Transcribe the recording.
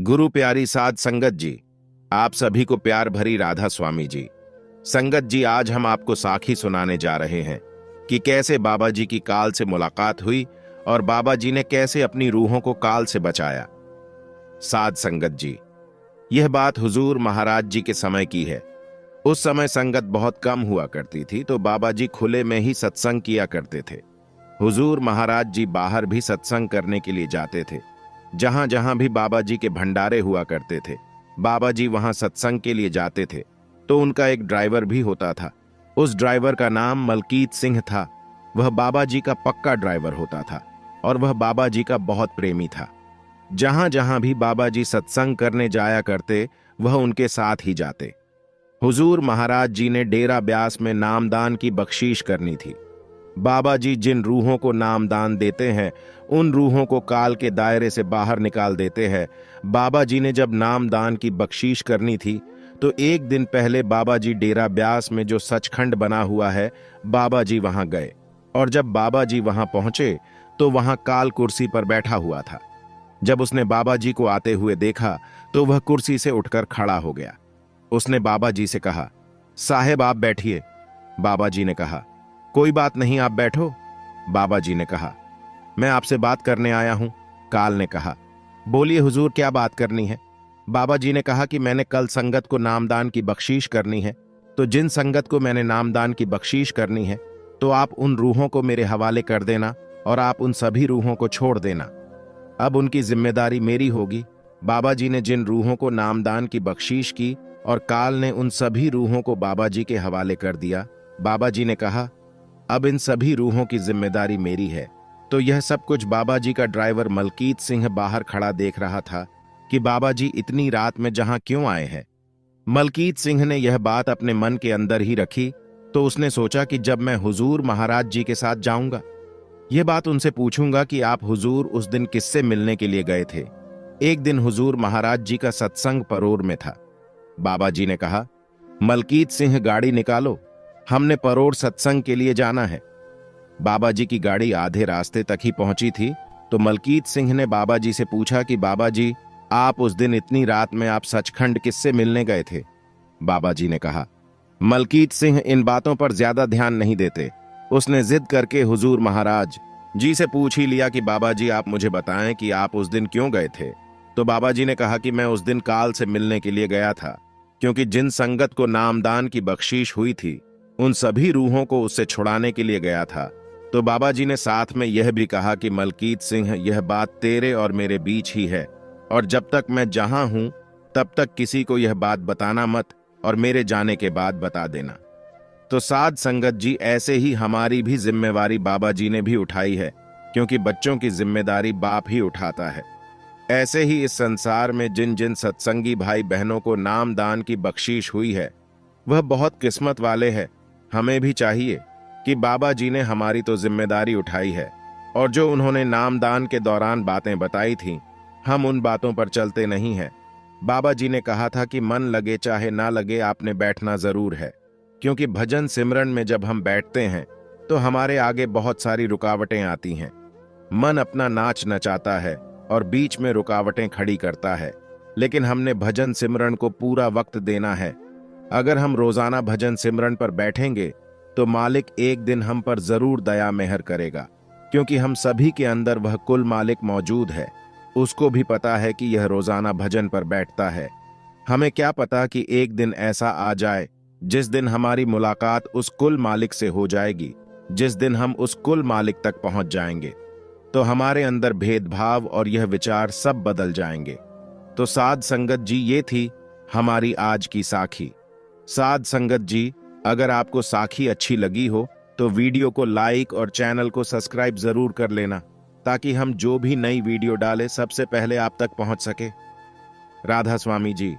गुरु प्यारी साध संगत जी, आप सभी को प्यार भरी राधा स्वामी जी। संगत जी, आज हम आपको साखी सुनाने जा रहे हैं कि कैसे बाबा जी की काल से मुलाकात हुई और बाबा जी ने कैसे अपनी रूहों को काल से बचाया। साध संगत जी, यह बात हुजूर महाराज जी के समय की है। उस समय संगत बहुत कम हुआ करती थी, तो बाबा जी खुले में ही सत्संग किया करते थे। हुजूर महाराज जी बाहर भी सत्संग करने के लिए जाते थे। जहां जहां भी बाबा जी के भंडारे हुआ करते थे, बाबा जी वहां सत्संग के लिए जाते थे। तो उनका एक ड्राइवर भी होता था। उस ड्राइवर का नाम मलकीत सिंह था। वह बाबा जी का पक्का ड्राइवर होता था और वह बाबा जी का बहुत प्रेमी था। जहां जहां भी बाबा जी सत्संग करने जाया करते, वह उनके साथ ही जाते। हुजूर महाराज जी ने डेरा ब्यास में नामदान की बख्शीश करनी थी। बाबा जी जिन रूहों को नामदान देते हैं, उन रूहों को काल के दायरे से बाहर निकाल देते हैं। बाबा जी ने जब नामदान की बख्शीश करनी थी, तो एक दिन पहले बाबा जी डेरा ब्यास में जो सचखंड बना हुआ है, बाबा जी वहां गए। और जब बाबा जी वहां पहुंचे, तो वहां काल कुर्सी पर बैठा हुआ था। जब उसने बाबा जी को आते हुए देखा, तो वह कुर्सी से उठकर खड़ा हो गया। उसने बाबा जी से कहा, साहेब आप बैठिए। बाबा जी ने कहा, कोई बात नहीं, आप बैठो। बाबा जी ने कहा, मैं आपसे बात करने आया हूं। काल ने कहा, बोलिए हुजूर, क्या बात करनी है। बाबा जी ने कहा कि मैंने कल संगत को नामदान की बख्शीश करनी है, तो जिन संगत को मैंने नामदान की बख्शीश करनी है, तो आप उन रूहों को मेरे हवाले कर देना और आप उन सभी रूहों को छोड़ देना। अब उनकी जिम्मेदारी मेरी होगी। बाबा जी ने जिन रूहों को नामदान की बख्शीश की और काल ने उन सभी रूहों को बाबा जी के हवाले कर दिया। बाबा जी ने कहा, अब इन सभी रूहों की जिम्मेदारी मेरी है। तो यह सब कुछ बाबा जी का ड्राइवर मलकीत सिंह बाहर खड़ा देख रहा था कि बाबा जी इतनी रात में जहां क्यों आए हैं। मलकीत सिंह ने यह बात अपने मन के अंदर ही रखी। तो उसने सोचा कि जब मैं हुजूर महाराज जी के साथ जाऊंगा, यह बात उनसे पूछूंगा कि आप हुजूर उस दिन किससे मिलने के लिए गए थे। एक दिन हुजूर महाराज जी का सत्संग परोर में था। बाबा जी ने कहा, मलकीत सिंह गाड़ी निकालो, हमने परोर सत्संग के लिए जाना है। बाबा जी की गाड़ी आधे रास्ते तक ही पहुंची थी, तो मलकीत सिंह ने बाबा जी से पूछा कि बाबा जी, आप उस दिन इतनी रात में आप सचखंड किससे मिलने गए थे। बाबा जी ने कहा, मलकीत सिंह इन बातों पर ज्यादा ध्यान नहीं देते। उसने जिद करके हुजूर महाराज जी से पूछ ही लिया कि बाबा जी आप मुझे बताएं कि आप उस दिन क्यों गए थे। तो बाबा जी ने कहा कि मैं उस दिन काल से मिलने के लिए गया था, क्योंकि जिन संगत को नामदान की बख्शीश हुई थी, उन सभी रूहों को उससे छुड़ाने के लिए गया था। तो बाबा जी ने साथ में यह भी कहा कि मलकीत सिंह, यह बात तेरे और मेरे बीच ही है, और जब तक मैं जहां हूं तब तक किसी को यह बात बताना मत, और मेरे जाने के बाद बता देना। तो साध संगत जी, ऐसे ही हमारी भी जिम्मेवारी बाबा जी ने भी उठाई है, क्योंकि बच्चों की जिम्मेदारी बाप ही उठाता है। ऐसे ही इस संसार में जिन जिन सत्संगी भाई बहनों को नामदान की बख्शीश हुई है, वह बहुत किस्मत वाले हैं। हमें भी चाहिए कि बाबा जी ने हमारी तो जिम्मेदारी उठाई है, और जो उन्होंने नामदान के दौरान बातें बताई थीं, हम उन बातों पर चलते नहीं हैं। बाबा जी ने कहा था कि मन लगे चाहे ना लगे, आपने बैठना जरूर है, क्योंकि भजन सिमरन में जब हम बैठते हैं तो हमारे आगे बहुत सारी रुकावटें आती हैं। मन अपना नाच नचाता है और बीच में रुकावटें खड़ी करता है, लेकिन हमने भजन सिमरन को पूरा वक्त देना है। अगर हम रोजाना भजन सिमरन पर बैठेंगे, तो मालिक एक दिन हम पर जरूर दया मेहर करेगा, क्योंकि हम सभी के अंदर वह कुल मालिक मौजूद है। उसको भी पता है कि यह रोजाना भजन पर बैठता है। हमें क्या पता कि एक दिन ऐसा आ जाए जिस दिन हमारी मुलाकात उस कुल मालिक से हो जाएगी, जिस दिन हम उस कुल मालिक तक पहुंच जाएंगे, तो हमारे अंदर भेदभाव और यह विचार सब बदल जाएंगे। तो साध संगत जी, ये थी हमारी आज की साखी। साध संगत जी, अगर आपको साखी अच्छी लगी हो तो वीडियो को लाइक और चैनल को सब्सक्राइब जरूर कर लेना, ताकि हम जो भी नई वीडियो डालें सबसे पहले आप तक पहुंच सके। राधा स्वामी जी।